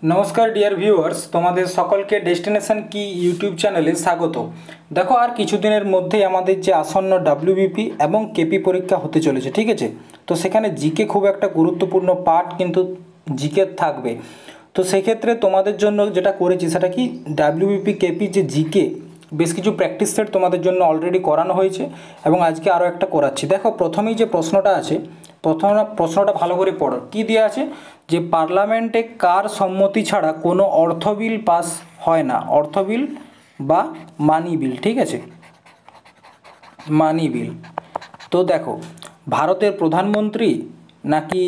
नमस्कार dear viewers, তোমাদের সকলকে ডেস্টিনেশন কি ইউটিউব চ্যানেলে স্বাগত। দেখো আর কিছুদিনের মধ্যেই আমাদের যে আসন্ন ডব্লিউবিপি এবং কেপি পরীক্ষা হতে চলেছে, ঠিক আছে। তো সেখানে জিকে খুব একটা গুরুত্বপূর্ণ পার্ট কিন্তু জিকে থাকবে। তো সেক্ষেত্রে তোমাদের জন্য যেটা করেছি সেটা কি, ডব্লিউবিপি কেপি যে জিকে বেশ কিছু প্র্যাকটিস সেট তোমাদের জন্য অলরেডি করানো হয়েছে এবং আজকে আরও একটা করাচ্ছি। দেখো প্রথমেই যে প্রশ্নটা আছে, প্রশ্নটা ভালো করে পড়ো। কি দেওয়া আছে যে পার্লামেন্টে কার সম্মতি ছাড়া কোনো অর্থ বিল পাস হয় না। অর্থ বিল বা মানি বিল, ঠিক আছে, মানি বিল। তো দেখো ভারতের প্রধানমন্ত্রী নাকি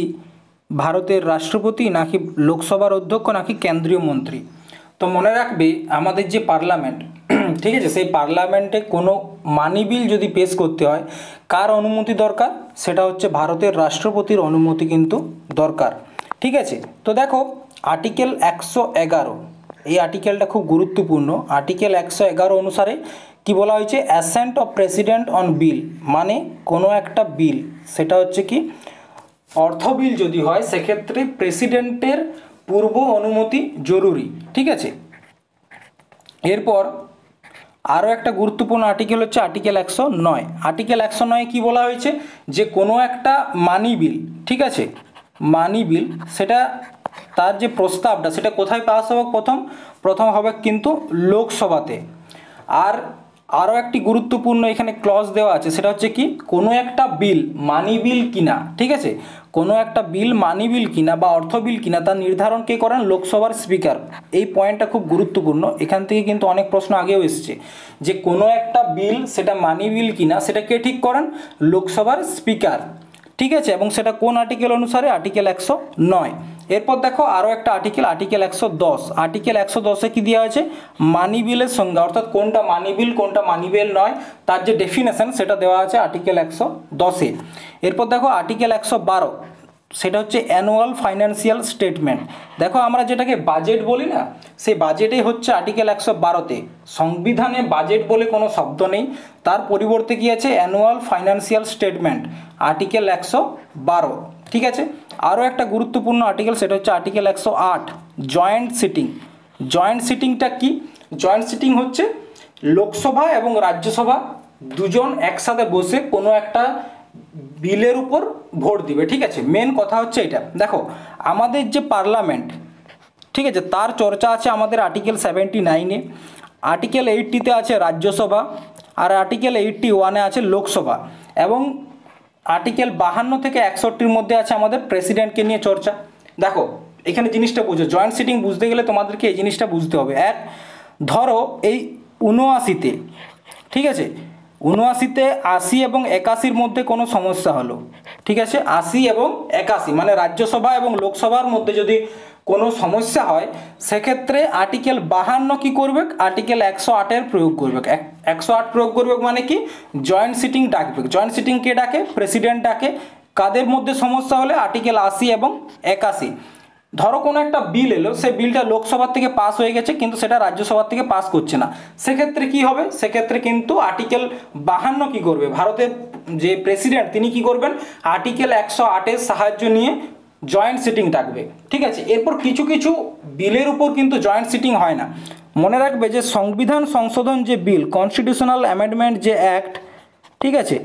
ভারতের রাষ্ট্রপতি নাকি লোকসভার অধ্যক্ষ নাকি কেন্দ্রীয় মন্ত্রী। তো মনে রাখবে আমাদের যে পার্লামেন্ট, ঠিক আছে, সেই পার্লামেন্টে কোনো মানি বিল যদি পেশ করতে হয় কার অনুমতি দরকার, সেটা হচ্ছে ভারতের রাষ্ট্রপতির অনুমতি কিন্তু দরকার, ঠিক আছে। তো দেখো আর্টিকেল 111, এই আর্টিকেলটা খুব গুরুত্বপূর্ণ। আর্টিকেল 111 অনুসারে কি বলা হয়েছে, অ্যাসেন্ট অফ প্রেসিডেন্ট অন বিল, মানে কোনো একটা বিল, সেটা হচ্ছে কি অর্থ বিল যদি হয় সেক্ষেত্রে প্রেসিডেন্টের পূর্ব অনুমতি জরুরি, ঠিক আছে। এরপর আরও একটা গুরুত্বপূর্ণ আর্টিকেল হচ্ছে আর্টিকেল 109। আর্টিকেল 109 কি বলা হয়েছে যে কোনো একটা মানি বিল, ঠিক আছে, মানি বিল, সেটা তার যে প্রস্তাবটা সেটা কোথায় পাস হবে, প্রথম হবে কিন্তু লোকসভাতে। আর আরও একটি গুরুত্বপূর্ণ এখানে ক্লজ দেওয়া আছে, সেটা হচ্ছে কি কোনো একটা বিল মানি বিল কিনা, ঠিক আছে, কোনো একটা বিল মানি বিল কিনা বা অর্থ বিল কিনা তার নির্ধারণ কে করেন, লোকসভার স্পিকার। এই পয়েন্টটা খুব গুরুত্বপূর্ণ, এখান থেকে কিন্তু অনেক প্রশ্ন আগেও এসছে যে কোনো একটা বিল সেটা মানি বিল কিনা সেটা কে ঠিক করেন, লোকসভার স্পিকার, ঠিক আছে। এবং সেটা কোন আর্টিকেল অনুসারে, আর্টিকেল 109। এরপর দেখো আরও একটা আর্টিকেল, আর্টিকেল 110। আর্টিকেল 110-এ কী দেওয়া আছে, মানি বিলের সংজ্ঞা, অর্থাৎ কোনটা মানি বিল কোনটা মানি বিল নয় তার যে ডেফিনেশন সেটা দেওয়া আছে আর্টিকেল 110-এ। এরপর দেখো আর্টিকেল 112, সেটা হচ্ছে অ্যানুয়াল ফাইন্যান্সিয়াল স্টেটমেন্ট। দেখো আমরা যেটাকে বাজেট বলি না, সেই বাজেটেই হচ্ছে আর্টিকেল 112-তে। সংবিধানে বাজেট বলে কোনো শব্দ নেই, তার পরিবর্তে কী আছে, অ্যানুয়াল ফাইন্যান্সিয়াল স্টেটমেন্ট, আর্টিকেল 112, ঠিক আছে। আরও একটা গুরুত্বপূর্ণ আর্টিকেল, সেটা হচ্ছে আর্টিকেল 108, জয়েন্ট সিটিং। জয়েন্ট সিটিংটা কি, জয়েন্ট সিটিং হচ্ছে লোকসভা এবং রাজ্যসভা দুজন একসাথে বসে কোনো একটা বিলের উপর ভোট দিবে, ঠিক আছে। মেন কথা হচ্ছে এটা। দেখো আমাদের যে পার্লামেন্ট, ঠিক আছে, তার চর্চা আছে আমাদের আর্টিকেল 79-এ, আর্টিকেল 80-তে আছে রাজ্যসভা, আর আর্টিকেল 81-এ আছে লোকসভা, এবং আর্টিকেল 52 থেকে 61-র মধ্যে আছে আমাদের প্রেসিডেন্টকে নিয়ে চর্চা। দেখো এখানে জিনিসটা বুঝো, জয়েন্ট সিটিং বুঝতে গেলে তোমাদেরকে এই জিনিসটা বুঝতে হবে। এক, ধরো এই 79-তে, ঠিক আছে, 79-তে 80 এবং 81-র মধ্যে কোনো সমস্যা হলো, ঠিক আছে, 80 এবং 81 মানে রাজ্যসভা এবং লোকসভার মধ্যে যদি কোনো সমস্যা হয় সেক্ষেত্রে আর্টিকেল 52 কী করবে, আর্টিকেল 108-এর প্রয়োগ করবে। 108 প্রয়োগ করবে মানে কি, জয়েন্ট সিটিং ডাকবে। জয়েন্ট সিটিং কে ডাকে, প্রেসিডেন্ট ডাকে। কাদের মধ্যে সমস্যা হলে, আর্টিকেল 80 এবং 81। ধরো কোনো একটা বিল এলো, সেই বিলটা লোকসভা থেকে পাস হয়ে গেছে কিন্তু সেটা রাজ্যসভা থেকে পাস করছে না, সেক্ষেত্রে কি হবে, সেক্ষেত্রে কিন্তু আর্টিকেল 52 কী করবে, ভারতের যে প্রেসিডেন্ট তিনি কি করবেন, আর্টিকেল 108-এর সাহায্য নিয়ে জয়েন্ট সিটিং ডাকবে, ঠিক আছে। এরপর কিছু কিছু বিলের উপর কিন্তু জয়েন্ট সিটিং হয় না। মনে রাখবে যে সংবিধান সংশোধন যে বিল, কনস্টিটিউশনাল অ্যামেন্ডমেন্ট যে অ্যাক্ট, ঠিক আছে,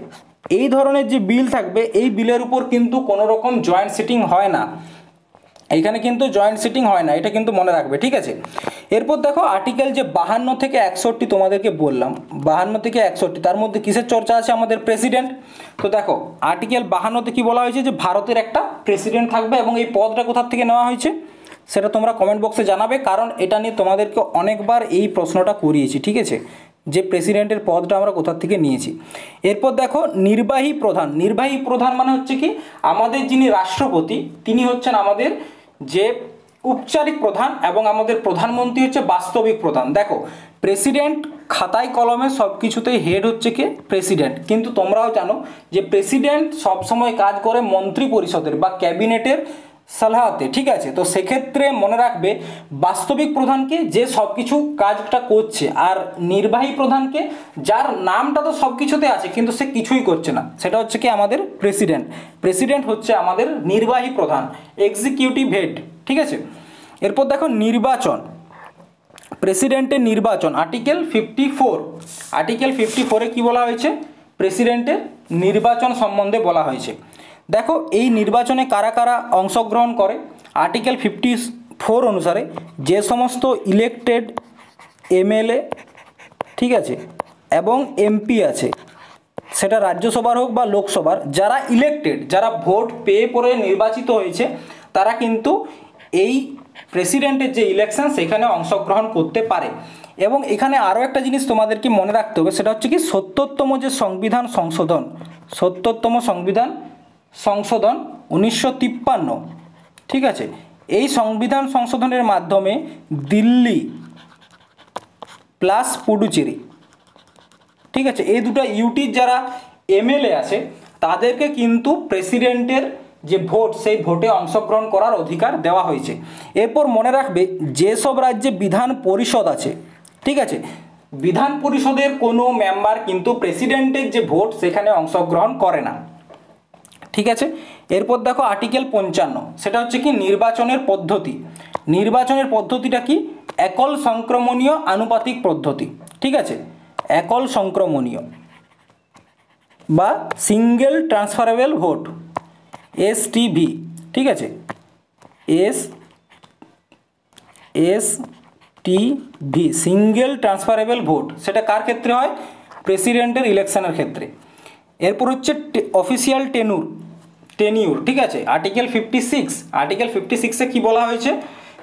এই ধরনের যে বিল থাকবে এই বিলের উপর কিন্তু কোনো রকম জয়েন্ট সিটিং হয় না, এইখানে কিন্তু জয়েন্ট সিটিং হয় না, এটা কিন্তু মনে রাখবে, ঠিক আছে। এরপর দেখো আর্টিকেল যে 52 থেকে 61 তোমাদেরকে বললাম, 52 থেকে 61 তার মধ্যে কিসের চর্চা আছে, আমাদের প্রেসিডেন্ট। তো দেখো আর্টিকেল 52-তে কী বলা হয়েছে যে ভারতের একটা প্রেসিডেন্ট থাকবে, এবং এই পদটা কোথা থেকে নেওয়া হয়েছে সেটা তোমরা কমেন্ট বক্সে জানাবে, কারণ এটা নিয়ে তোমাদেরকে অনেকবার এই প্রশ্নটা করিয়েছি, ঠিক আছে, যে প্রেসিডেন্টের পদটা আমরা কোথা থেকে নিয়েছি। এরপর দেখো নির্বাহী প্রধান। নির্বাহী প্রধান মানে হচ্ছে কি, আমাদের যিনি রাষ্ট্রপতি তিনি হচ্ছেন আমাদের যে উপচারিক প্রধান, এবং আমাদের প্রধানমন্ত্রী হচ্ছে বাস্তবিক প্রধান। দেখো প্রেসিডেন্ট খাতায় কলমে সব কিছুতেই হেড হচ্ছে কে, প্রেসিডেন্ট, কিন্তু তোমরাও জানো যে প্রেসিডেন্ট সবসময় কাজ করে মন্ত্রী পরিষদের বা ক্যাবিনেটের সালাহাতে, ঠিক আছে। তো সেক্ষেত্রে মনে রাখবে বাস্তবিক প্রধানকে যে সব কিছু কাজটা করছে, আর নির্বাহী প্রধানকে যার নামটা তো সব কিছুতে আছে কিন্তু সে কিছুই করছে না, সেটা হচ্ছে কি আমাদের প্রেসিডেন্ট। প্রেসিডেন্ট হচ্ছে আমাদের নির্বাহী প্রধান, এক্সিকিউটিভ হেড, ঠিক আছে। এরপর দেখো নির্বাচন, প্রেসিডেন্টের নির্বাচন, আর্টিকেল 54 কি বলা হয়েছে, প্রেসিডেন্টের নির্বাচন সম্বন্ধে বলা হয়েছে। দেখো এই নির্বাচনে কারা কারা অংশগ্রহণ করে, আর্টিকেল 54 অনুসারে যে সমস্ত ইলেকটেড এমএলএ, ঠিক আছে, এবং এমপি আছে, সেটা রাজ্যসভার হোক বা লোকসভার, যারা ইলেকটেড, যারা ভোট পেয়ে পরে নির্বাচিত হয়েছে, তারা কিন্তু এই প্রেসিডেন্টের যে ইলেকশন সেখানে অংশগ্রহণ করতে পারে। এবং এখানে আরও একটা জিনিস তোমাদেরকে মনে রাখতে হবে, সেটা হচ্ছে কি ৭০তম যে সংবিধান সংশোধন, ৭০তম সংবিধান সংশোধন 1953, ঠিক আছে, এই সংবিধান সংশোধনের মাধ্যমে দিল্লি প্লাস পুডুচেরি, ঠিক আছে, এই দুটো ইউটির যারা এমএলএ আছে তাদেরকে কিন্তু প্রেসিডেন্টের যে ভোট সেই ভোটে অংশগ্রহণ করার অধিকার দেওয়া হয়েছে। এরপর মনে রাখবে যেসব রাজ্যে বিধান পরিষদ আছে, ঠিক আছে, বিধান পরিষদের কোনো মেম্বার কিন্তু প্রেসিডেন্টের যে ভোট সেখানে অংশগ্রহণ করে না, ঠিক আছে। এরপর দেখো আর্টিকেল 55, সেটা হচ্ছে কি নির্বাচনের পদ্ধতি। নির্বাচনের পদ্ধতিটা কি, একল সংক্রমণীয় আনুপাতিক পদ্ধতি, ঠিক আছে, একল সংক্রমণীয় বা সিঙ্গেল ট্রান্সফারেবল ভোট, এসটিভি, ঠিক আছে, এসটিভি সিঙ্গেল ট্রান্সফারেবল ভোট, সেটা কার ক্ষেত্রে হয়, প্রেসিডেন্টের ইলেকশনের ক্ষেত্রে। এরপর হচ্ছে অফিসিয়াল টেনিউর, ঠিক আছে, আর্টিকেল 56 কি বলা হয়েছে,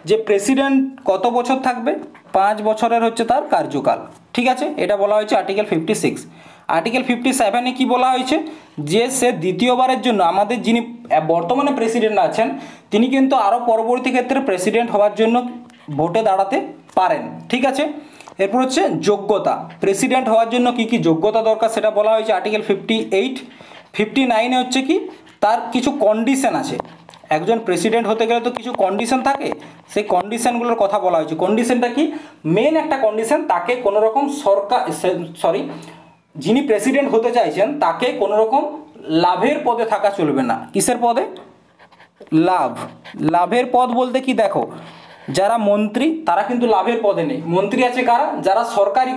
যে প্রেসিডেন্ট কত বছর থাকবে, 5 বছরের হচ্ছে তার কার্যকাল, ঠিক আছে, এটা বলা হয়েছে আর্টিকেল 56। আর্টিকেল 57 কি বলা হয়েছে, যে সে দ্বিতীয়বারের জন্য, আমাদের যিনি বর্তমানে প্রেসিডেন্ট আছেন তিনি কিন্তু আরও পরবর্তী ক্ষেত্রে প্রেসিডেন্ট হওয়ার জন্য ভোটে দাঁড়াতে পারেন, ঠিক আছে। এরপর হচ্ছে যোগ্যতা, প্রেসিডেন্ট হওয়ার জন্য কি কি যোগ্যতা দরকার সেটা বলা হয়েছে আর্টিকেল 58। 59 হচ্ছে কি, তার কিছু কন্ডিশন আছে, একজন প্রেসিডেন্ট হতে গেলে তো কিছু কন্ডিশন থাকে, সেই কন্ডিশনগুলোর কথা বলা হয়েছে। কন্ডিশনটা কি, মেন একটা কন্ডিশন, তাকে কোনো রকম যিনি প্রেসিডেন্ট হতে চাইছেন তাকে কোনো রকম লাভের পদে থাকা চলবে না। কিসের পদে, লাভের পদ বলতে কি, দেখো যারা মন্ত্রী তারা কিন্তু লাভের পদে নেই, মন্ত্রী আছে কারা, যারা সরকারি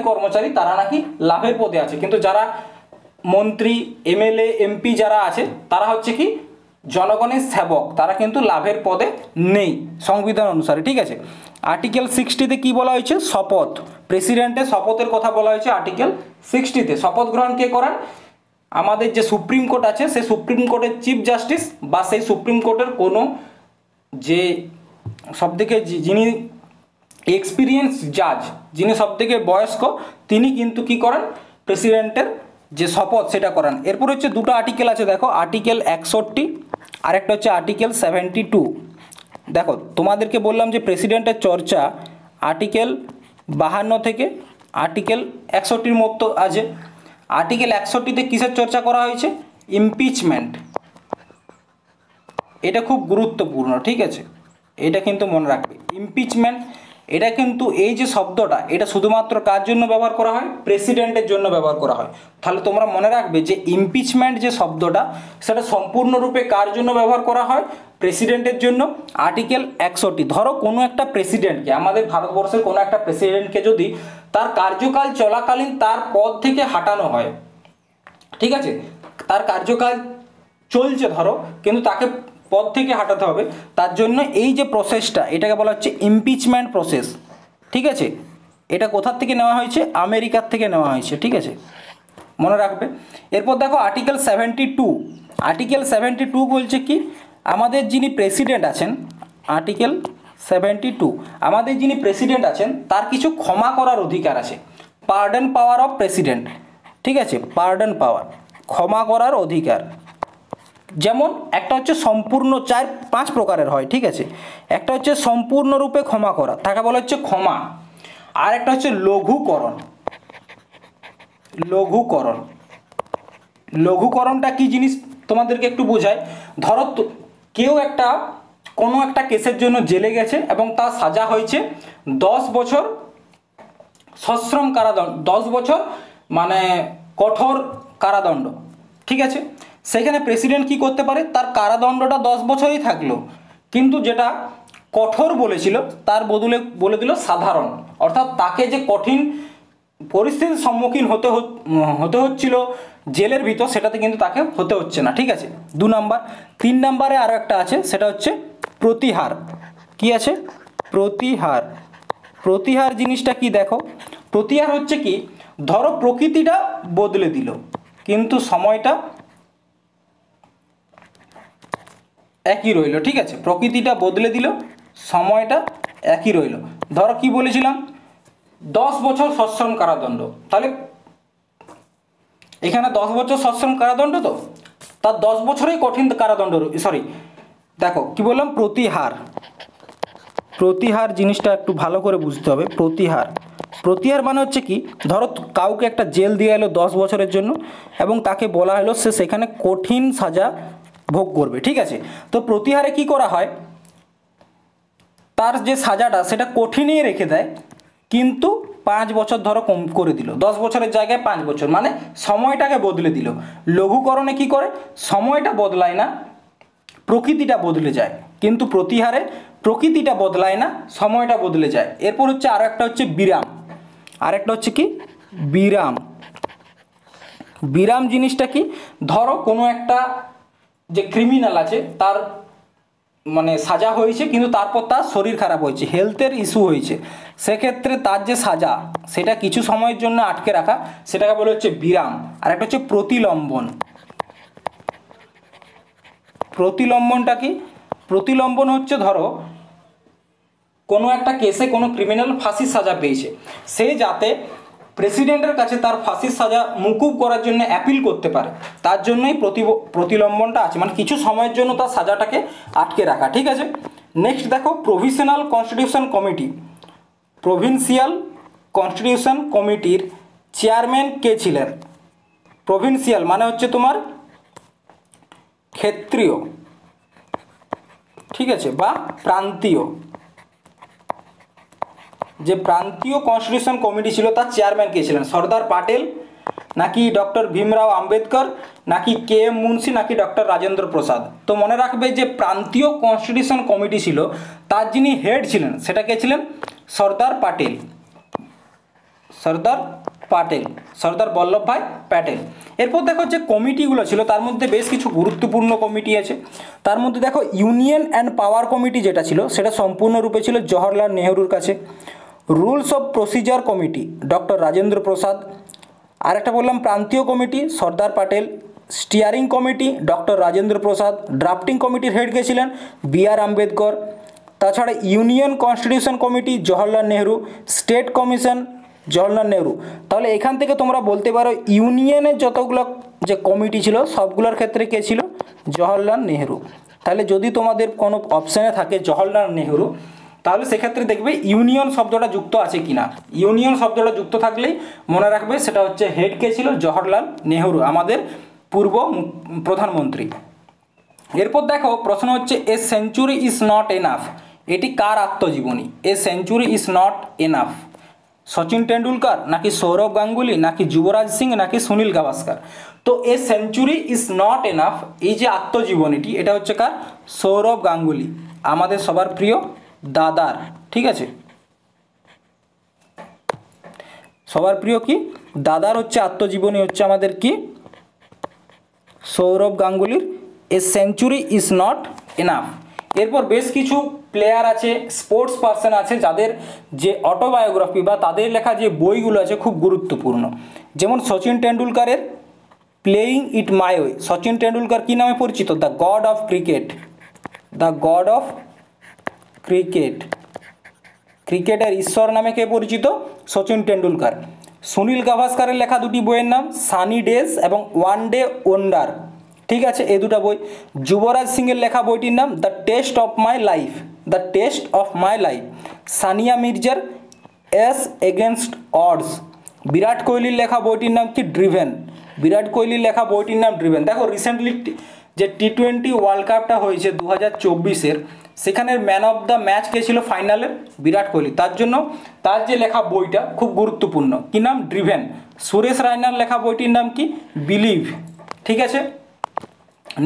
কর্মচারী তারা নাকি লাভের পদে আছে, কিন্তু যারা মন্ত্রী, এমএলএ, এমপি যারা আছে তারা হচ্ছে কি জনগণের সেবক, তারা কিন্তু লাভের পদে নেই সংবিধান অনুসারে, ঠিক আছে। আর্টিকেল 60 কি বলা হয়েছে, শপথ, প্রেসিডেন্টের শপথের কথা বলা হয়েছে আর্টিকেল 60। শপথ গ্রহণ কে করান, আমাদের যে সুপ্রিম কোর্ট আছে সেই সুপ্রিম কোর্টের চিফ জাস্টিস বা সেই সুপ্রিম কোর্টের কোনো যে সবথেকে যিনি এক্সপিরিয়েন্স জাজ, যিনি সবথেকে বয়স্ক, তিনি কিন্তু কি করেন, প্রেসিডেন্টের যে শপথ সেটা করান। এরপর হচ্ছে দুটো আর্টিকেল আছে, দেখো আর্টিকেল 61 আর একটা হচ্ছে আর্টিকেল 72। দেখো তোমাদেরকে বললাম যে প্রেসিডেন্টের চর্চা আর্টিকেল 52 থেকে আর্টিকেল 61 মতো আছে। আর্টিকেল 61-তে কিসের চর্চা করা হয়েছে, ইমপিচমেন্ট, এটা খুব গুরুত্বপূর্ণ, ঠিক আছে, এটা কিন্তু মনে রাখবে। ইমপিচমেন্ট, এটা কিন্তু এই যে শব্দটা এটা শুধুমাত্র কার জন্য ব্যবহার করা হয়, প্রেসিডেন্টের জন্য ব্যবহার করা হয়। তাহলে তোমরা মনে রাখবে যে ইমপিচমেন্ট যে শব্দটা সেটা সম্পূর্ণরূপে কার জন্য ব্যবহার করা হয়, প্রেসিডেন্টের জন্য। আর্টিকেল 61, ধরো কোনো একটা প্রেসিডেন্টকে, আমাদের ভারতবর্ষের কোনো একটা প্রেসিডেন্টকে যদি তার কার্যকাল চলাকালীন তার পদ থেকে হাঁটানো হয়, ঠিক আছে, তার কার্যকাল চলছে ধরো, কিন্তু তাকে পদ থেকে হাঁটাতে হবে, তার জন্য এই যে প্রসেসটা এটাকে বলা হচ্ছে ইমপিচমেন্ট প্রসেস, ঠিক আছে। এটা কোথার থেকে নেওয়া হয়েছে, আমেরিকার থেকে নেওয়া হয়েছে, ঠিক আছে, মনে রাখবে। এরপর দেখো আর্টিকেল 72 বলছে কি, আমাদের যিনি প্রেসিডেন্ট আছেন, আর্টিকেল 72, আমাদের যিনি প্রেসিডেন্ট আছেন তার কিছু ক্ষমা করার অধিকার আছে, পার্ডন পাওয়ার অফ প্রেসিডেন্ট, ঠিক আছে, পার্ডন পাওয়ার, ক্ষমা করার অধিকার। যেমন একটা হচ্ছে সম্পূর্ণ, 4-5 প্রকারের হয়, ঠিক আছে। একটা হচ্ছে সম্পূর্ণরূপে ক্ষমা করা, তাকে বলা হচ্ছে ক্ষমা। আর একটা হচ্ছে লঘুকরণটা কি জিনিস তোমাদেরকে একটু বোঝায়। ধরো কেউ কোনো একটা কেসের জন্য জেলে গেছে এবং তার সাজা হয়েছে 10 বছর সশ্রম কারাদণ্ড, 10 বছর মানে কঠোর কারাদণ্ড, ঠিক আছে। সেখানে প্রেসিডেন্ট কি করতে পারে, তার কারাদণ্ডটা 10 বছরই থাকলো, কিন্তু যেটা কঠোর বলেছিল তার বদলে বলে দিল সাধারণ, অর্থাৎ তাকে যে কঠিন পরিস্থিতির সম্মুখীন হতে হচ্ছিল জেলের ভিতর, সেটাতে কিন্তু তাকে হতে হচ্ছে না। ঠিক আছে, 2 নাম্বার। 3 নাম্বারে আরও একটা আছে, সেটা হচ্ছে প্রতিহার। কি আছে? প্রতিহার। প্রতিহার জিনিসটা কি দেখো, প্রতিহার হচ্ছে কি, ধরো প্রকৃতিটা বদলে দিল কিন্তু সময়টা একই রইল। ঠিক আছে, প্রকৃতিটা বদলে দিল, সময়টা একই রইল। ধরো কি বলেছিলাম, 10 বছর সশ্রম কারাদণ্ড, তাহলে এখানে 10 বছর সশ্রম কারাদণ্ড, তো তার 10 বছরেই কঠিন কারাদণ্ড, সরি দেখো কি বললাম, প্রতিহার। প্রতিহার জিনিসটা একটু ভালো করে বুঝতে হবে। প্রতিহার, প্রতিহার মানে হচ্ছে কি, ধরো কাউকে একটা জেল দিয়ে এলো 10 বছরের জন্য এবং তাকে বলা হলো সে সেখানে কঠিন সাজা ভোগ করবে। ঠিক আছে, তো প্রতিহারে কি করা হয়, তার যে সাজাটা সেটা কঠিনই রেখে দেয়, কিন্তু 5 বছর ধরো কম করে দিল, 10 বছরের জায়গায় 5 বছর, মানে সময়টাকে বদলে দিল। লঘুকরণে কি করে, সময়টা বদলায় না, প্রকৃতিটা বদলে যায়, কিন্তু প্রতিহারে প্রকৃতিটা বদলায় না, সময়টা বদলে যায়। এরপর হচ্ছে আরও একটা হচ্ছে বিরাম। আরেকটা হচ্ছে কি, বিরাম। বিরাম জিনিসটা কি, ধরো কোনো একটা যে ক্রিমিনাল আছে তার মানে সাজা হয়েছে, কিন্তু তারপর তার শরীর খারাপ হয়েছে, হেলথের ইস্যু হয়েছে, সেক্ষেত্রে তার যে সাজা সেটা কিছু সময়ের জন্য আটকে রাখা, সেটাকে বলে হচ্ছে বিরাম। আর একটা হচ্ছে প্রতিলম্বন। প্রতিলম্বনটা কি, প্রতিলম্বন হচ্ছে ধরো কোনো একটা কেসে কোনো ক্রিমিনাল ফাঁসির সাজা পেয়েছে, সে যাতে প্রেসিডেন্টের কাছে তার ফাঁসির সাজা মুকুব করার জন্য অ্যাপিল করতে পারে, তার জন্যই প্রতিলম্বনটা আছে, মানে কিছু সময়ের জন্য তার সাজাটাকে আটকে রাখা। ঠিক আছে, নেক্সট দেখো provisional constitution committee. Provincial constitution কমিটির চেয়ারম্যান কে ছিলেন? প্রভিন্সিয়াল মানে হচ্ছে তোমার ক্ষেত্রীয়, ঠিক আছে, বা প্রান্তীয়। যে প্রান্তীয় কনস্টিটিউশন কমিটি ছিল তার চেয়ারম্যান কে ছিলেন? সর্দার পাটেল, নাকি ডক্টর ভীমরাও আম্বেদকর, নাকি কে এম মুন্সি, নাকি ডক্টর রাজেন্দ্র প্রসাদ? তো মনে রাখবে যে প্রান্তীয় কনস্টিটিউশন কমিটি ছিল তার যিনি হেড ছিলেন সেটা কে ছিলেন? সর্দার পাটেল। সর্দার পাটেল, সর্দার বল্লভভাই প্যাটেল। এরপর দেখো যে কমিটিগুলো ছিল তার মধ্যে বেশ কিছু গুরুত্বপূর্ণ কমিটি আছে। তার মধ্যে দেখো ইউনিয়ন অ্যান্ড পাওয়ার কমিটি যেটা ছিল সেটা সম্পূর্ণরূপে ছিল জওহরলাল নেহরুর কাছে। Rules of procedure committee doctor Rajendra Prasad. আরেকটা বললাম প্রান্তীয় committee Sardar Patel. Steering committee doctor Rajendra Prasad. Drafting কমিটির হেড কে ছিলেন? B R Ambedkar. তাছাড়া union constitution committee Jawaharlal Nehru. State commission Jawaharlal Nehru. তাহলে এখান থেকে তোমরা বলতে পারো ইউনিয়নের যতগুলো যে কমিটি ছিল সবগুলোর ক্ষেত্রে কে ছিল? জওহরলাল নেহরু। তাহলে যদি তোমাদের কোনো অপশানে থাকে জওহরলাল নেহরু, তাহলে সেক্ষেত্রে দেখবে ইউনিয়ন শব্দটা যুক্ত আছে কিনা। ইউনিয়ন শব্দটা যুক্ত থাকলেই মনে রাখবে সেটা হচ্ছে হেড কে ছিল? জওহরলাল নেহরু, আমাদের পূর্ব প্রধানমন্ত্রী। এরপর দেখো প্রশ্ন হচ্ছে এ সেঞ্চুরি ইজ নট এনাফ, এটি কার আত্মজীবনী? এ century is not enough, Sachin Tendulkar, নাকি সৌরভ গাঙ্গুলি, নাকি যুবরাজ সিং, নাকি সুনীল গাভাস্কার? তো এ সেঞ্চুরি ইজ নট এনাফ এই যে আত্মজীবনীটি এটা হচ্ছে কার? সৌরভ গাঙ্গুলি, আমাদের সবার প্রিয় দাদার। ঠিক আছে, সবার প্রিয় কি দাদার হচ্ছে আত্মজীবনী হচ্ছে আমাদের কি? সৌরভ গাঙ্গুলির a century is not enough. এরপর বেশ কিছু প্লেয়ার আছে, স্পোর্টস পার্সন আছে যাদের যে অটোবায়োগ্রাফি বা তাদের লেখা যে বইগুলো আছে খুব গুরুত্বপূর্ণ। যেমন সচিন টেন্ডুলকারের playing it my way. Sachin Tendulkar কী নামে পরিচিত? The god of cricket. The god of cricket, ক্রিকেটের ঈশ্বর নামে কে পরিচিত? সচিন টেন্ডুলকার। সুনীল গাভাস্কারের লেখা দুটি বইয়ের নাম সানি ডেজ এবং ওয়ান ডে ওয়ান্ডার। ঠিক আছে, এই দুটো বই। যুবরাজ সিংয়ের লেখা বইটির নাম the test of my life. The test of my life. Sania মির্জার এস এগেনস্ট অডস। বিরাট কোহলির লেখা বইটির নাম কি? ড্রিভেন। বিরাট কোহলির লেখা বইটির নাম ড্রিভেন। দেখো রিসেন্টলি যে টি20 ওয়ার্ল্ড কাপটা হয়েছে 2024-এর, সেখানের ম্যান অফ দ্য ম্যাচ কে ছিল ফাইনালের? বিরাট কোহলি। তার জন্য তার যে লেখা বইটা খুব গুরুত্বপূর্ণ। কি নাম? ড্রিভেন। সুরেশ রায়নার লেখা বইটির নাম কি? বিলিভ। ঠিক আছে,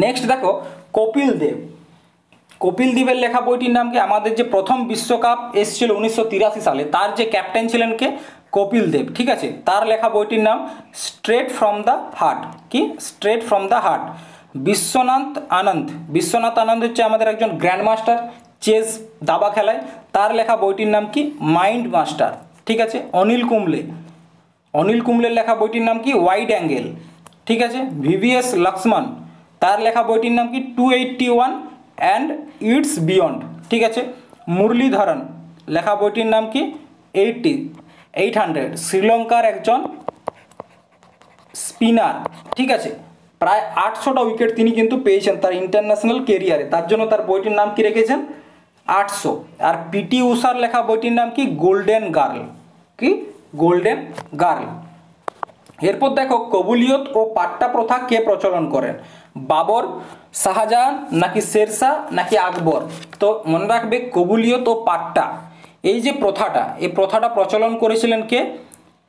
নেক্সট দেখো কপিল দেব। কপিল দেবের লেখা বইটির নাম কি? আমাদের যে প্রথম বিশ্বকাপ এসেছিল 1983 সালে, তার যে ক্যাপ্টেন ছিলেন কে? কপিল দেব। ঠিক আছে, তার লেখা বইটির নাম স্ট্রেট ফ্রম দ্য হার্ট। কি? Straight from the heart. Vishwanath Anand হচ্ছে আমাদের একজন গ্র্যান্ড মাস্টার চেস দাবা খেলায়, তার লেখা বইটির নাম কি? Mind master. ঠিক আছে, অনিল কুম্বলের লেখা বইটির নাম কি? Wide angle. ঠিক আছে, ভিভিএস লক্ষ্মণ, তার লেখা বইটির নাম কি? 281 অ্যান্ড ইটস বিয়ন্ড। ঠিক আছে, মুরলীধরন লেখা বইটির নাম কি? 800। শ্রীলঙ্কার একজন স্পিনার। ঠিক আছে, প্রায় 800টা উইকেট তিনি কিন্তু পেয়েছেন তার ইন্টারন্যাশনাল কেরিয়ারে, তার জন্য তার বইটির নাম কি রেখেছেন? 800। আর পিটি উষার লেখা বইটির নাম কি? Golden girl. কি? Golden girl. এরপর দেখো, কবুলিয়ত ও পাট্টা প্রথা কে প্রচলন করেন? বাবর, শাহজাহান, নাকি শেরশাহ, নাকি আকবর? তো মনে রাখবে, কবুলিয়ত ও পাট্টা এই যে প্রথাটা, এই প্রথাটা প্রচলন করেছিলেন কে?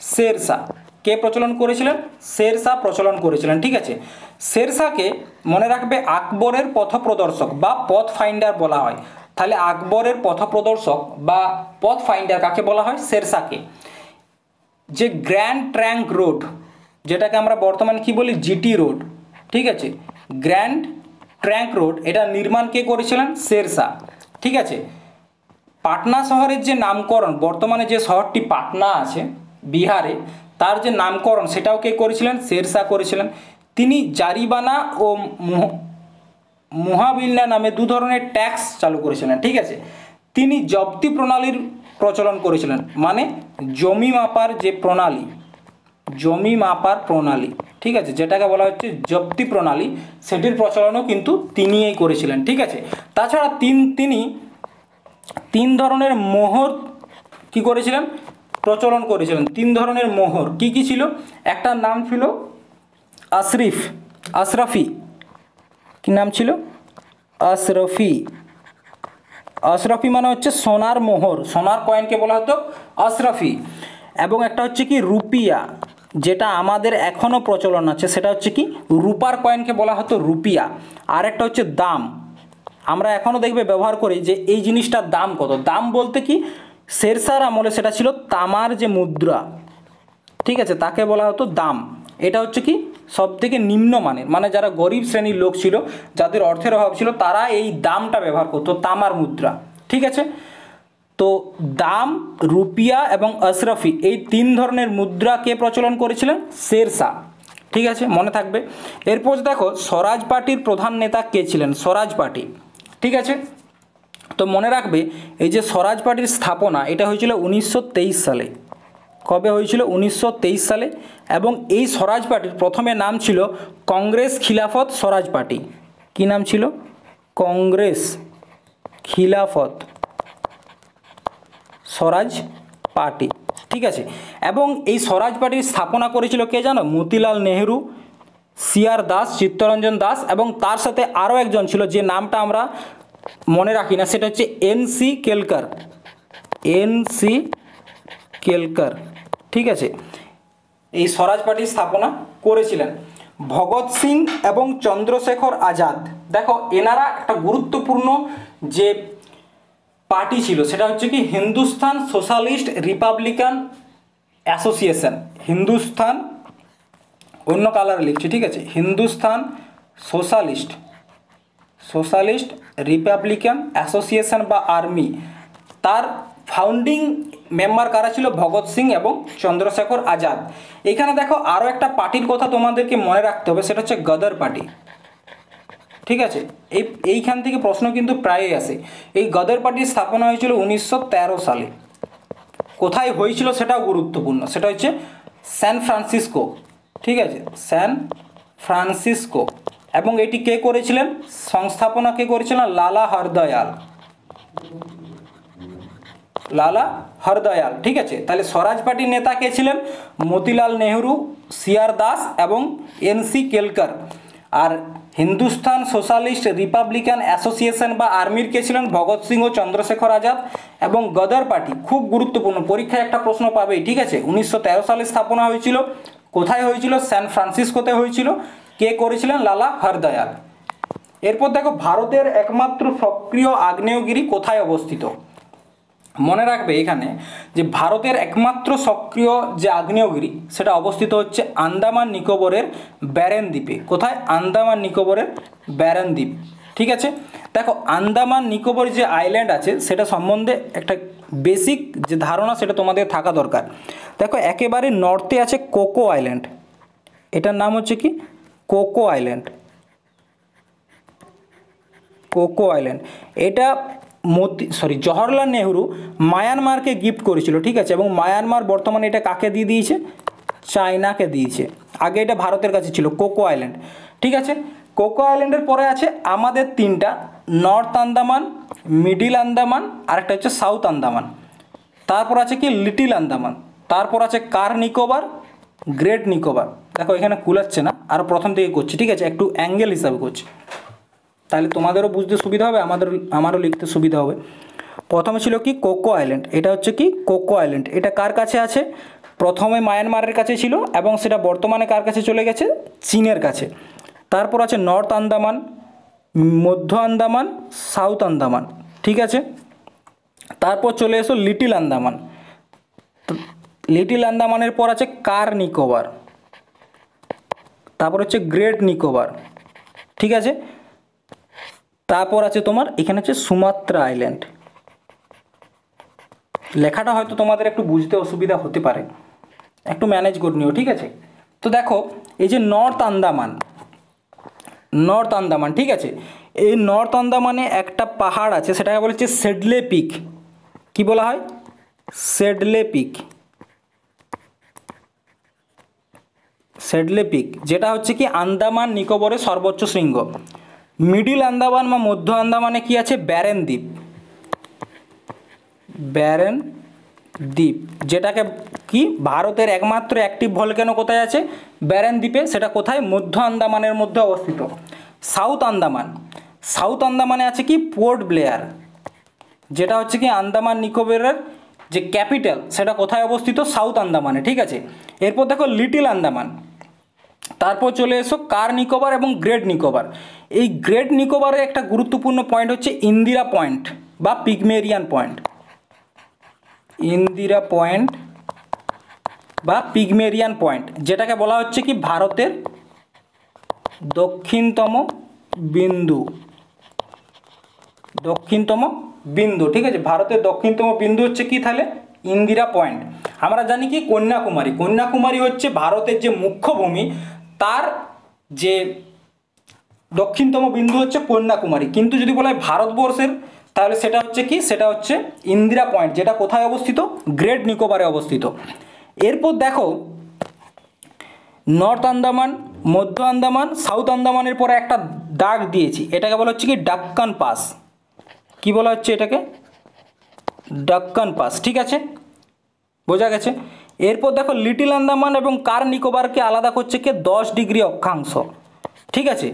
শেরশাহ। কে প্রচলন করেছিলেন? শেরশাহ প্রচলন করেছিলেন। ঠিক আছে, শেরশাহকে মনে রাখবে আকবরের পথপ্রদর্শক বা পথ ফাইন্ডার বলা হয়। তাহলে আকবরের পথপ্রদর্শক বা পথ ফাইন্ডার কাকে বলা হয়? শেরশাহকে। যে গ্র্যান্ড ট্র্যাঙ্ক রোড, যেটাকে আমরা বর্তমানে কি বলি? GT road. ঠিক আছে, গ্র্যান্ড ট্র্যাঙ্ক রোড, এটা নির্মাণ কে করেছিলেন? শেরশাহ। ঠিক আছে, পাটনা শহরের যে নামকরণ, বর্তমানে যে শহরটি পাটনা আছে বিহারে, তার যে নামকরণ সেটাও কে করেছিলেন? শেরশাহ করেছিলেন। তিনি জারিবানা ও মুহাবিল্লা নামে দু ধরনের ট্যাক্স চালু করেছিলেন। ঠিক আছে, তিনি জব্দি প্রণালীর প্রচলন করেছিলেন, মানে জমি মাপার যে প্রণালী, জমি মাপার প্রণালী, ঠিক আছে, যেটাকে বলা হচ্ছে জব্দি প্রণালী, সেটির প্রচলনও কিন্তু তিনিই করেছিলেন। ঠিক আছে, তাছাড়া তিনি তিন ধরনের মোহর কি করেছিলেন? প্রচলন করেছিলেন। তিন ধরনের মোহর কি কি ছিল? একটার নাম ছিল আশরাফি। কি নাম ছিল? আশরাফি মানে হচ্ছে সোনার মোহর, সোনার কয়েনকে বলা হতো আশরাফি। এবং একটা হচ্ছে কি রুপিয়া, যেটা আমাদের এখনও প্রচলন আছে, সেটা হচ্ছে কি রূপার কয়েনকে বলা হতো রুপিয়া। আর একটা হচ্ছে দাম, আমরা এখনও দেখবে ব্যবহার করি যে এই জিনিসটার দাম কত। দাম বলতে কি, শেরশাহর আমলে সেটা ছিল তামার যে মুদ্রা, ঠিক আছে, তাকে বলা হতো দাম। এটা হচ্ছে কি সব থেকে নিম্নমানের, মানে যারা গরিব শ্রেণীর লোক ছিল, যাদের অর্থের অভাব ছিল, তারা এই দামটা ব্যবহার করতো, তামার মুদ্রা। ঠিক আছে, তো দাম, রুপিয়া এবং আশরাফি এই তিন ধরনের মুদ্রা কে প্রচলন করেছিলেন? শেরশাহ। ঠিক আছে, মনে থাকবে। এরপর দেখো, স্বরাজ পার্টির প্রধান নেতা কে ছিলেন? স্বরাজ পার্টি। ঠিক আছে, তো মনে রাখবে এই যে স্বরাজ পার্টির স্থাপনা, এটা হয়েছিল 1923 সালে। কবে হয়েছিল? 1923 সালে। এবং এই স্বরাজ পার্টির প্রথমে নাম ছিল কংগ্রেস খিলাফত স্বরাজ পার্টি। কি নাম ছিল? কংগ্রেস খিলাফত স্বরাজ পার্টি। ঠিক আছে, এবং এই স্বরাজ পার্টির স্থাপনা করেছিল কে জানো? মতিলাল নেহেরু, সিআর দাস, চিত্তরঞ্জন দাস, এবং তার সাথে আরও একজন ছিল যে নামটা আমরা মনে রাখি না, সেটা হচ্ছে এনসি কেলকার। ঠিক আছে, এই স্বরাজ পার্টির স্থাপনা করেছিলেন ভগৎ সিং এবং চন্দ্রশেখর আজাদ। দেখো, এনারা একটা গুরুত্বপূর্ণ যে পার্টি ছিল সেটা হচ্ছে কি Hindustan socialist Republican association. Hindustan, অন্য কালার লিখছি, ঠিক আছে, হিন্দুস্তান সোশ্যালিস্ট রিপাবলিকান অ্যাসোসিয়েশন বা আর্মি। তার ফাউন্ডিং মেম্বার কারা ছিল? ভগৎ সিং এবং চন্দ্রশেখর আজাদ। এখানে দেখো আরও একটা পার্টির কথা তোমাদেরকে মনে রাখতে হবে, সেটা হচ্ছে গদর পার্টি। ঠিক আছে, এইখান থেকে প্রশ্ন কিন্তু প্রায়ই আসে। এই গদর পার্টির স্থাপনা হয়েছিল 1913 সালে। কোথায় হয়েছিল সেটাও গুরুত্বপূর্ণ, সেটা হচ্ছে স্যান ফ্রান্সিসকো। ঠিক আছে, স্যান ফ্রান্সিসকো। এবং এটি কে করেছিলেন? সংস্থাপনা কে করেছিলেন? লালা হরদয়াল। ঠিক আছে, তাহলে স্বরাজ পার্টির নেতা কে ছিলেন? মতিলাল নেহেরু, সিআর দাস এবং এনসি কেলকার। আর হিন্দুস্তান সোশ্যালিস্ট রিপাবলিকান অ্যাসোসিয়েশন বা আর্মির কে ছিলেন? ভগৎ সিং ও চন্দ্রশেখর আজাদ। এবং গদর পার্টি খুব গুরুত্বপূর্ণ, পরীক্ষায় একটা প্রশ্ন পাবেই। ঠিক আছে, 1913 সালে স্থাপনা হয়েছিল। কোথায় হয়েছিল? স্যান ফ্রান্সিসকোতে হয়েছিল। কে করেছিলেন? লালা হরদয়াল। এরপর দেখো ভারতের একমাত্র সক্রিয় আগ্নেয়গিরি কোথায় অবস্থিত। মনে রাখবে এখানে যে ভারতের একমাত্র সক্রিয় যে আগ্নেয়গিরি সেটা অবস্থিত হচ্ছে আন্দামান নিকোবরের ব্যারেন দ্বীপে। কোথায়? আন্দামান নিকোবরের ব্যারেন দ্বীপ। ঠিক আছে, দেখো আন্দামান নিকোবর যে আইল্যান্ড আছে সেটা সম্বন্ধে একটা বেসিক যে ধারণা সেটা তোমাদের থাকা দরকার। দেখো একেবারে নর্থে আছে কোকো আইল্যান্ড, এটার নাম হচ্ছে কি কোকো আইল্যান্ড। কোকো আইল্যান্ড এটা জওহরলাল নেহরু মায়ানমারকে গিফট করেছিল। ঠিক আছে, এবং মায়ানমার বর্তমানে এটা কাকে দিয়ে দিয়েছে? চায়নাকে দিয়েছে। আগে এটা ভারতের কাছে ছিল কোকো আইল্যান্ড। ঠিক আছে, কোকো আইল্যান্ডের পরে আছে আমাদের তিনটা, নর্থ আন্দামান, মিডিল আন্দামান, আর একটা হচ্ছে সাউথ আন্দামান। তারপর আছে কি লিটিল আন্দামান, তারপর আছে কার নিকোবর, গ্রেট নিকোবর। দেখো এখানে কুলাচ্ছে না, আরও প্রথম থেকে করছি। ঠিক আছে, একটু অ্যাঙ্গেল হিসাবে করছি, তাহলে তোমাদেরও বুঝতে সুবিধা হবে, আমারও লিখতে সুবিধা হবে। প্রথমে ছিল কি কোকো আইল্যান্ড, এটা হচ্ছে কি কোকো আইল্যান্ড, এটা কার কাছে আছে? প্রথমে মায়ানমারের কাছে ছিল এবং সেটা বর্তমানে কার কাছে চলে গেছে? চীনের কাছে। তারপর আছে নর্থ আন্দামান, মধ্য আন্দামান, সাউথ আন্দামান। ঠিক আছে, তারপর চলে এসো লিটিল আন্দামান। লিটিল আন্দামানের পর আছে কার নিকোবর, তারপর হচ্ছে গ্রেট নিকোবর। ঠিক আছে, তারপর আছে তোমার এখানে হচ্ছে সুমাত্রা আইল্যান্ড। লেখাটা হয়তো তোমাদের একটু বুঝতে অসুবিধা হতে পারে, একটু ম্যানেজ করে নিও। ঠিক আছে, তো দেখো এই যে নর্থ আন্দামান, নর্থ আন্দামান, ঠিক আছে, এই নর্থ আন্দামানে একটা পাহাড় আছে, সেটাকে বলা হচ্ছে সেডলে পিক। কি বলা হয়? সেডলে পিক। সেডলে পিক যেটা হচ্ছে কি আন্দামান নিকোবরের সর্বোচ্চ শৃঙ্গ। মিডিল আন্দামান বা মধ্য আন্দামানে কি আছে? ব্যারেন দ্বীপ। ব্যারেন দ্বীপ যেটাকে কি ভারতের একমাত্র অ্যাক্টিভ ভলক্যানো কোথায় আছে? ব্যারেন দ্বীপে। সেটা কোথায়? মধ্য আন্দামানের মধ্যে অবস্থিত। সাউথ আন্দামান, সাউথ আন্দামানে আছে কি পোর্ট ব্লেয়ার, যেটা হচ্ছে কি আন্দামান নিকোবরের যে ক্যাপিটাল সেটা কোথায় অবস্থিত? সাউথ আন্দামানে। ঠিক আছে, এরপর দেখো লিটিল আন্দামান, তারপর চলে এসো কার নিকোবর এবং গ্রেট নিকোবর। এই গ্রেট নিকোবরের একটা গুরুত্বপূর্ণ পয়েন্ট হচ্ছে ইন্দিরা পয়েন্ট বা পিগমেরিয়ান পয়েন্ট। ইন্দিরা পয়েন্ট বা পিগমেরিয়ান পয়েন্ট, যেটাকে বলা হচ্ছে কি ভারতের দক্ষিণতম বিন্দু। দক্ষিণতম বিন্দু, ঠিক আছে, ভারতের দক্ষিণতম বিন্দু হচ্ছে কি তাহলে? ইন্দিরা পয়েন্ট। আমরা জানি কি কন্যাকুমারী, কন্যাকুমারী হচ্ছে ভারতের যে মুখ্য ভূমি, তার যে দক্ষিণতম বিন্দু হচ্ছে কন্যাকুমারী। কিন্তু যদি বলা হয় ভারতবর্ষের, তাহলে সেটা হচ্ছে কি? সেটা হচ্ছে ইন্দিরা পয়েন্ট, যেটা কোথায় অবস্থিত? গ্রেট নিকোবরে অবস্থিত। এরপর দেখো নর্থ আন্দামান, মধ্য আন্দামান, সাউথ আন্দামানের পরে একটা দাগ দিয়েছি, এটাকে বলা হচ্ছে কি ডাক্কান পাস। কি বলা হচ্ছে এটাকে? ডাক্কান পাস। ঠিক আছে, বোঝা গেছে। এরপর দেখো লিটিল আন্দামান এবং কার নিকোবরকে আলাদা করছে কি 10 ডিগ্রি অক্ষাংশ। ঠিক আছে,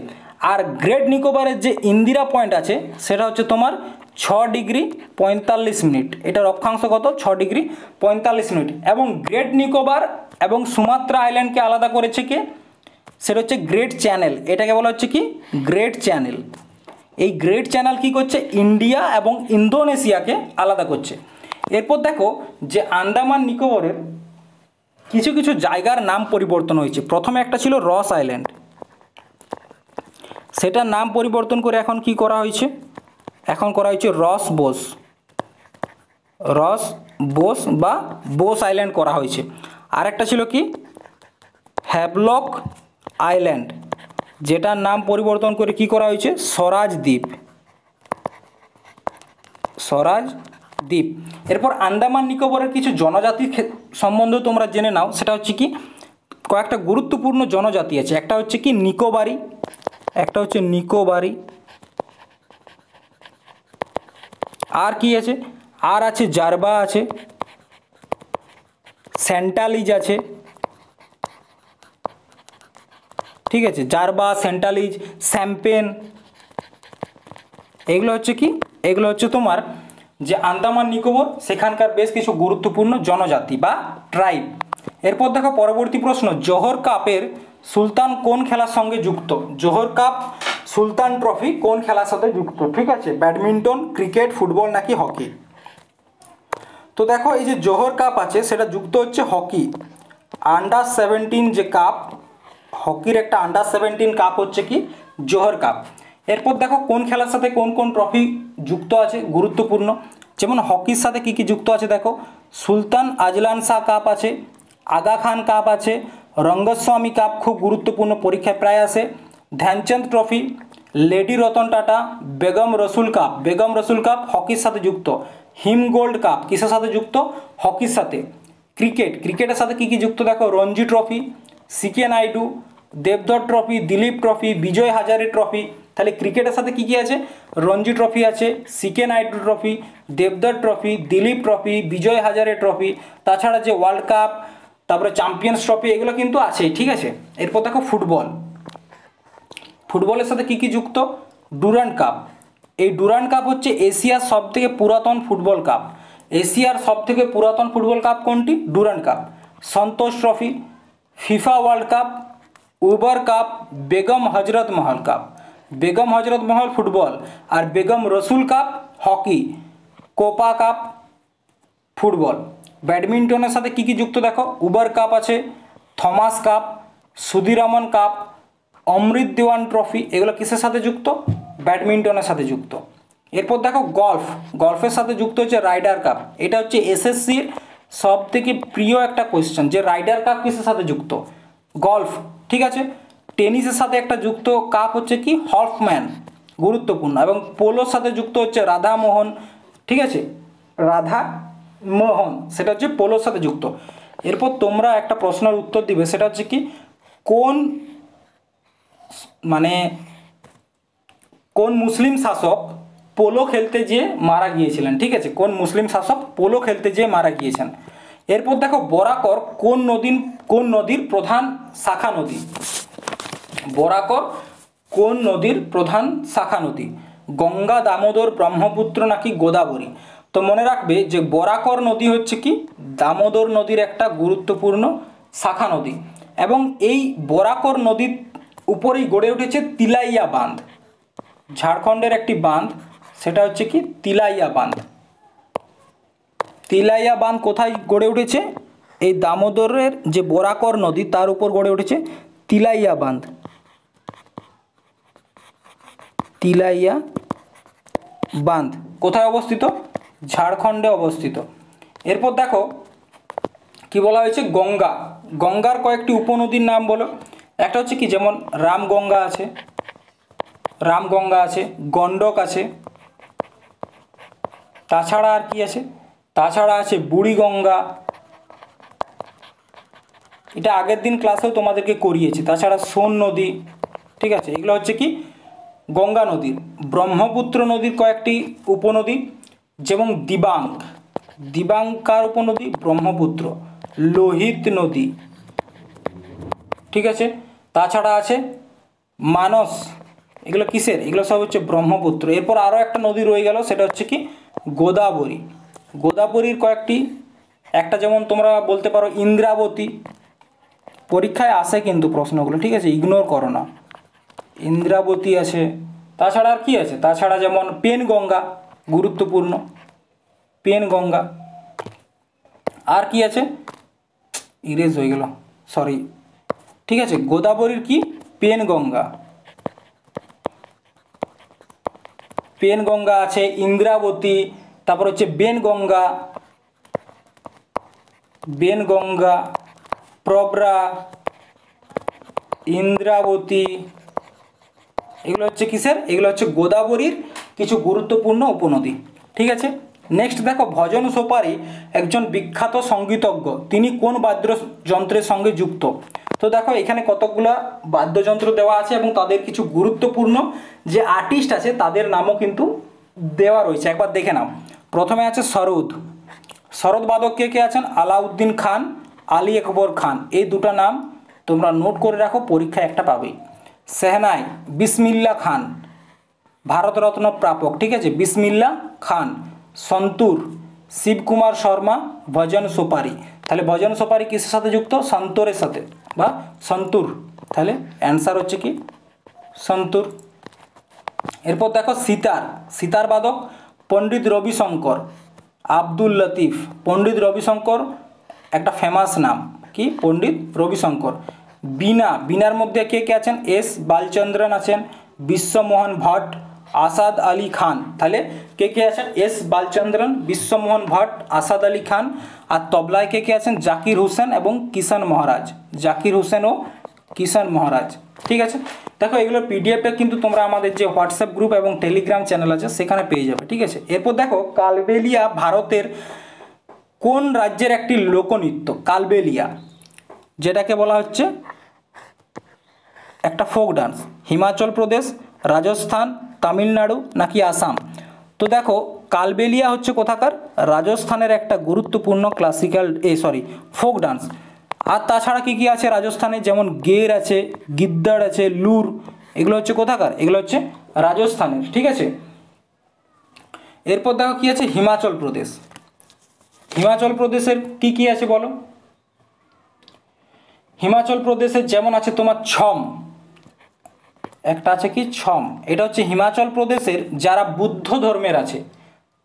আর গ্রেট নিকোবরের যে ইন্দিরা পয়েন্ট আছে সেটা হচ্ছে তোমার 6 ডিগ্রি 45 মিনিট। এটার অক্ষাংশ কত? 6 ডিগ্রি 45 মিনিট। এবং গ্রেট নিকোবর এবং সুমাত্রা আইল্যান্ডকে আলাদা করেছে কি? সেটা হচ্ছে গ্রেট চ্যানেল। এটাকে বলা হচ্ছে কি গ্রেট চ্যানেল। এই গ্রেট চ্যানেল কি করছে? ইন্ডিয়া এবং ইন্দোনেশিয়াকে আলাদা করছে। এরপর দেখো যে আন্দামান নিকোবরের কিছু কিছু জায়গার নাম পরিবর্তন হয়েছে। প্রথমে একটা ছিল রস আইল্যান্ড, সেটার নাম পরিবর্তন করে এখন কি করা হয়েছে? এখন করা হয়েছে রস বোস। রস বোস বা বোস আইল্যান্ড করা হয়েছে। আর একটা ছিল কি হ্যাভলক আইল্যান্ড, যেটার নাম পরিবর্তন করে কি করা হয়েছে? স্বরাজ দ্বীপ। স্বরাজ দ্বীপ। এরপর আন্দামান নিকোবরের কিছু জনজাতির সম্বন্ধে তোমরা জেনে নাও। সেটা হচ্ছে কি কয়েকটা গুরুত্বপূর্ণ জনজাতি আছে। একটা হচ্ছে কি নিকোবারি, একটা হচ্ছে নিকোবারি, আর কি আছে? আর আছে জারবা আছে, সেন্টালিজ আছে। ঠিক আছে, জারবা, সেন্টালিজ, স্যাম্পেন, এগুলো হচ্ছে কি? এগুলো হচ্ছে তোমার যে আন্দামান নিকোবর সেখানকার বেশ কিছু গুরুত্বপূর্ণ জনজাতি বা ট্রাইব। এরপর দেখো পরবর্তী প্রশ্ন, জোহর কাপের সুলতান কোন খেলার সঙ্গে যুক্ত? জোহর কাপ সুলতান ট্রফি কোন খেলার সাথে যুক্ত? ঠিক আছে, ব্যাডমিন্টন, ক্রিকেট, ফুটবল নাকি হকি? তো দেখো এই যে জোহর কাপ আছে সেটা যুক্ত হচ্ছে হকি। আন্ডার 17 যে কাপ, হকির একটা আন্ডার 17 কাপ হচ্ছে কি জোহর কাপ। এরপর দেখো কোন খেলার সাথে কোন কোন ট্রফি যুক্ত আছে গুরুত্বপূর্ণ, যেমন হকির সাথে কি কি যুক্ত আছে দেখো, সুলতান আজলান শাহ কাপ আছে, আগা খান কাপ আছে, রঙ্গস্বামী কাপ খুব গুরুত্বপূর্ণ, পরীক্ষায় প্রায় আসে, Dhyan Chand trophy, lady Ratan Tata, Begum Rasul cup, Begum Rasul cup হকির সাথে যুক্ত, হিম গোল্ড কাপ কিসের সাথে যুক্ত? হকির সাথে। ক্রিকেট, ক্রিকেটের সাথে কী কী যুক্ত দেখো, Ranji trophy, CK Naidu, Deodhar trophy, Dilip trophy, Vijay Hazare trophy. তাহলে ক্রিকেটের সাথে কী কী আছে? রঞ্জি ট্রফি আছে, CK Naidu trophy, Deodhar trophy, Dilip trophy, Vijay Hazare trophy, তাছাড়া যে ওয়ার্ল্ড কাপ, তারপরে চ্যাম্পিয়ন্স ট্রফি, এগুলো কিন্তু আছেই। ঠিক আছে, এরপর দেখো ফুটবল, ফুটবলের সাথে কী কী যুক্ত? ডুরান্ড কাপ, এই ডুরান্ড কাপ হচ্ছে এশিয়ার সবথেকে পুরাতন ফুটবল কাপ। এশিয়ার সবথেকে পুরাতন ফুটবল কাপ কোনটি? Durand cup. Santosh trophy, FIFA world cup, Uber cup, Begum Hazrat Mahal cup, Begum Hazrat মহল ফুটবল, আর Begum Rasul cup hockey, Copa cup football. ব্যাডমিন্টনের সাথে কী কী যুক্ত দেখো, উবার কাপ আছে, Thomas cup, Sudirman cup, Amrit Dewan trophy, এগুলো কিসের সাথে যুক্ত? ব্যাডমিন্টনের সাথে যুক্ত। এরপর দেখো গলফ, গলফের সাথে যুক্ত হচ্ছে রাইডার কাপ, এটা হচ্ছে এসএসসির সব থেকে প্রিয় একটা কোয়েশ্চেন, যে রাইডার কাপ কিসের সাথে যুক্ত? গলফ। ঠিক আছে, টেনিসের সাথে একটা যুক্ত কাপ হচ্ছে কি হফম্যান, গুরুত্বপূর্ণ, এবং পোলোর সাথে যুক্ত হচ্ছে রাধা মোহন। ঠিক আছে, রাধা মোহন, সেটা হচ্ছে পোলোর সাথে যুক্ত। এরপর তোমরা একটা প্রশ্নের উত্তর দিবে, সেটা হচ্ছে কি কোন কোন মুসলিম শাসক পোলো খেলতে যেয়ে মারা গিয়েছিলেন? ঠিক আছে, কোন মুসলিম শাসক পোলো খেলতে যেয়ে মারা গিয়েছেন? এরপর দেখো বরাকর কোন নদীর প্রধান শাখা নদী? বরাকর কোন নদীর প্রধান শাখা নদী? গঙ্গা, দামোদর, ব্রহ্মপুত্র নাকি গোদাবরী? তো মনে রাখবে যে বরাকর নদী হচ্ছে কি দামোদর নদীর একটা গুরুত্বপূর্ণ শাখা নদী, এবং এই বরাকর নদীর উপরেই গড়ে উঠেছে তিলাইয়া বাঁধ, ঝাড়খণ্ডের একটি বাঁধ, সেটা হচ্ছে কি তিলাইয়া বাঁধ। তিলাইয়া বাঁধ কোথায় গড়ে উঠেছে? এই দামোদরের যে বরাকর নদী তার উপর গড়ে উঠেছে তিলাইয়া বাঁধ, তিলাইয়া বাঁধ কোথায় অবস্থিত? ঝাড়খণ্ডে অবস্থিত। এরপর দেখো কি বলা হয়েছে, গঙ্গা, গঙ্গার কয়েকটি উপনদীর নাম বলো। একটা হচ্ছে কি যেমন রামগঙ্গা আছে, রামগঙ্গা আছে, গণ্ডক আছে, তাছাড়া আর কি আছে? তাছাড়া আছে বুড়িগঙ্গা, এটা আগের দিন ক্লাসেও তোমাদেরকে করিয়েছি। তাছাড়া সোন নদী। ঠিক আছে, এগুলো হচ্ছে কি গঙ্গা নদীর। ব্রহ্মপুত্র নদীর কয়েকটি উপনদী, যেমন দিবাঙ্গ, দিবাঙ্কার উপনদী ব্রহ্মপুত্র, লোহিত নদী। ঠিক আছে, তাছাড়া আছে মানস, এগুলো কিসের? এগুলো সব হচ্ছে ব্রহ্মপুত্র। এরপর আরও একটা নদী রয়ে গেল, সেটা হচ্ছে কি গোদাবরী। গোদাবরীর কয়েকটি, একটা যেমন তোমরা বলতে পারো ইন্দ্রাবতী, পরীক্ষায় আসে কিন্তু প্রশ্নগুলো, ঠিক আছে, ইগনোর করো না। ইন্দ্রাবতী আছে, তাছাড়া আর কি আছে? তাছাড়া যেমন পেনগঙ্গা, গুরুত্বপূর্ণ পেনগঙ্গা। আর কি আছে? ইরেজ হয়ে গেল, সরি। ঠিক আছে, গোদাবরীর কি পেনগঙ্গা, পেনগঙ্গা আছে, ইন্দ্রাবতী, তারপর হচ্ছে বেনগঙ্গা, বেনগঙ্গা, প্রবরা, ইন্দ্রাবতী, এগুলো হচ্ছে কিসের? এগুলো হচ্ছে গোদাবরীর কিছু গুরুত্বপূর্ণ উপনদী। ঠিক আছে, নেক্সট দেখো ভজন সোপারি একজন বিখ্যাত সঙ্গীতজ্ঞ, তিনি কোন বাদ্যযন্ত্রের সঙ্গে যুক্ত? তো দেখো এখানে কতকগুলো বাদ্যযন্ত্র দেওয়া আছে এবং তাদের কিছু গুরুত্বপূর্ণ যে আর্টিস্ট আছে তাদের নামও কিন্তু দেওয়া রয়েছে, একবার দেখে নাও। প্রথমে আছে সরোদ, সরোদ বাদক কে কে আছেন? আলাউদ্দিন খান, আলী আকবর খান, এই দুটো নাম তোমরা নোট করে রাখো, পরীক্ষায় একটা পাবেই। সেহনাই বিসমিল্লা খান, ভারতরত্ন প্রাপক, ঠিক আছে, বিসমিল্লা খান। সন্তুর শিবকুমার শর্মা, ভজন সোপারি, তাহলে ভজন সোপারি কিসের সাথে যুক্ত? সন্তরের সাথে বা সন্তুর, তাহলে অ্যান্সার হচ্ছে কি সন্তুর। এরপর দেখো সিতার, সিতার বাদক পণ্ডিত রবিশঙ্কর, আব্দুল লতিফ। পণ্ডিত রবিশঙ্কর একটা ফেমাস নাম, কি পণ্ডিত রবিশঙ্কর। বীণা, বীণার মধ্যে কে কে আছেন? এস বালচন্দ্রন আছেন, বিশ্বমোহন ভট্ট, আসাদ আলী খান। তাহলে কে কে আছেন? এস বালচন্দ্রন, বিশ্বমোহন ভট্ট, আসাদ আলী খান। আর তবলায় কে কে আছেন? জাকির হোসেন এবং কিষান মহারাজ। জাকির হোসেন ও কিষান মহারাজ। ঠিক আছে, দেখো এগুলো পিডিএফটা কিন্তু তোমরা আমাদের যে হোয়াটসঅ্যাপ গ্রুপ এবং টেলিগ্রাম চ্যানেল আছে সেখানে পেয়ে যাবে। ঠিক আছে, এরপর দেখো কালবেলিয়া ভারতের কোন রাজ্যের একটি লোকনৃত্য? কালবেলিয়া, যেটাকে বলা হচ্ছে একটা ফোক ডান্স। হিমাচল প্রদেশ, রাজস্থান, তামিলনাড়ু নাকি আসাম? তো দেখো কালবেলিয়া হচ্ছে কোথাকার? রাজস্থানের একটা গুরুত্বপূর্ণ ক্লাসিক্যাল ফোক ডান্স। আর তাছাড়া কী কী আছে রাজস্থানে? যেমন গের আছে, গিদ্দার আছে, লুর। এগুলো হচ্ছে কোথাকার? এগুলো হচ্ছে রাজস্থানের। ঠিক আছে, এরপর দেখো কী আছে? হিমাচল প্রদেশ। হিমাচল প্রদেশের কি কি আছে বলো? হিমাচল প্রদেশের যেমন আছে তোমার ছম, একটা আছে কি ছম। এটা হচ্ছে হিমাচল প্রদেশের যারা বুদ্ধ ধর্মের আছে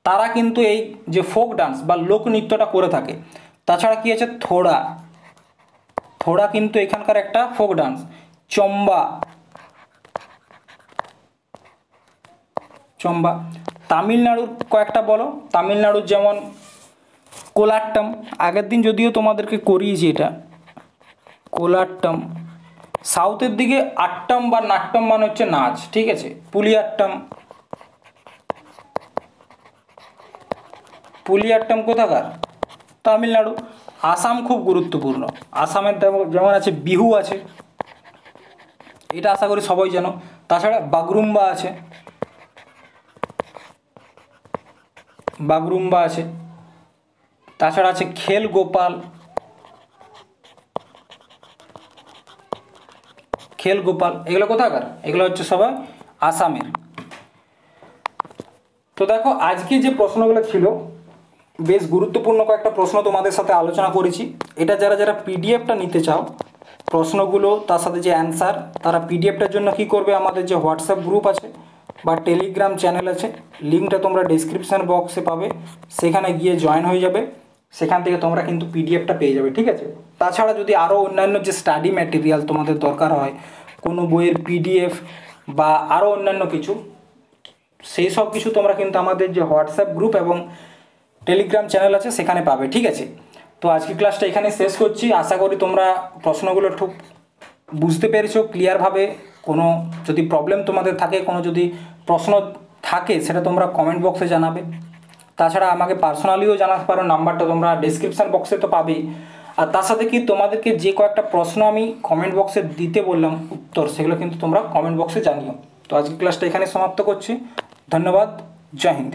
তারা কিন্তু এই যে ফোক ডান্স বা লোকনৃত্যটা করে থাকে। তাছাড়া কি আছে? থোড়া, থোড়া কিন্তু এখানকার একটা ফোক ডান্স। চম্বা, চম্বা। তামিলনাড়ুর কয়েকটা বলো। তামিলনাড়ুর যেমন কোলাট্টম, আগের দিন যদিও তোমাদেরকে করিয়েছি এটা, কোলাট্টম। সাউথের দিকে আট্টম বা নাট্যম মানে হচ্ছে নাচ। ঠিক আছে, পুলিয়াট্টম, পুলিয়াট্টম কোথাকার? তামিলনাড়ু। আসাম খুব গুরুত্বপূর্ণ, আসামের যেমন আছে বিহু আছে, এটা আশা করি সবাই জানো। তাছাড়া বাগরুম্বা আছে, বাগরুম্বা আছে। তাছাড়া আছে খেল গোপাল, খেল গোপাল। এগুলো কোথাকার? এগুলো হচ্ছে সবাই আসামের। তো দেখো আজকে যে প্রশ্নগুলো ছিল বেশ গুরুত্বপূর্ণ কয়েকটা প্রশ্ন তোমাদের সাথে আলোচনা করেছি। এটা যারা যারা পিডিএফটা নিতে চাও প্রশ্নগুলো তার সাথে যে অ্যান্সার, তারা পিডিএফটার জন্য কি করবে? আমাদের যে হোয়াটসঅ্যাপ গ্রুপ আছে বা টেলিগ্রাম চ্যানেল আছে, লিঙ্কটা তোমরা ডিসক্রিপশান বক্সে পাবে, সেখানে গিয়ে জয়েন হয়ে যাবে। সেখান থেকে তোমরা কিন্তু পিডিএফটা পেয়ে যাবে। ঠিক আছে, তাছাড়া যদি আরও অন্যান্য যে স্টাডি ম্যাটেরিয়াল তোমাদের দরকার হয়, কোনো বইয়ের পিডিএফ বা আরও অন্যান্য কিছু, সেই সব কিছু তোমরা কিন্তু আমাদের যে হোয়াটসঅ্যাপ গ্রুপ এবং টেলিগ্রাম চ্যানেল আছে সেখানে পাবে। ঠিক আছে, তো আজকের ক্লাসটা এখানে শেষ করছি। আশা করি তোমরা প্রশ্নগুলো খুব বুঝতে পেরেছো ক্লিয়ারভাবে। কোনো যদি প্রবলেম তোমাদের থাকে, কোনো যদি প্রশ্ন থাকে, সেটা তোমরা কমেন্ট বক্সে জানাবে। তাছাড়া আমাকে পার্সোনালিও জানাতে পারো, নাম্বারটা তোমরা ডেসক্রিপশান বক্সে তো পাবেই। আর তার সাথে কি তোমাদেরকে যে কয়েকটা প্রশ্ন আমি কমেন্ট বক্সে দিতে বললাম উত্তর, সেগুলো কিন্তু তোমরা কমেন্ট বক্সে জানিও। তো আজকের ক্লাসটা এখানে সমাপ্ত করছি। ধন্যবাদ, জয় হিন্দ।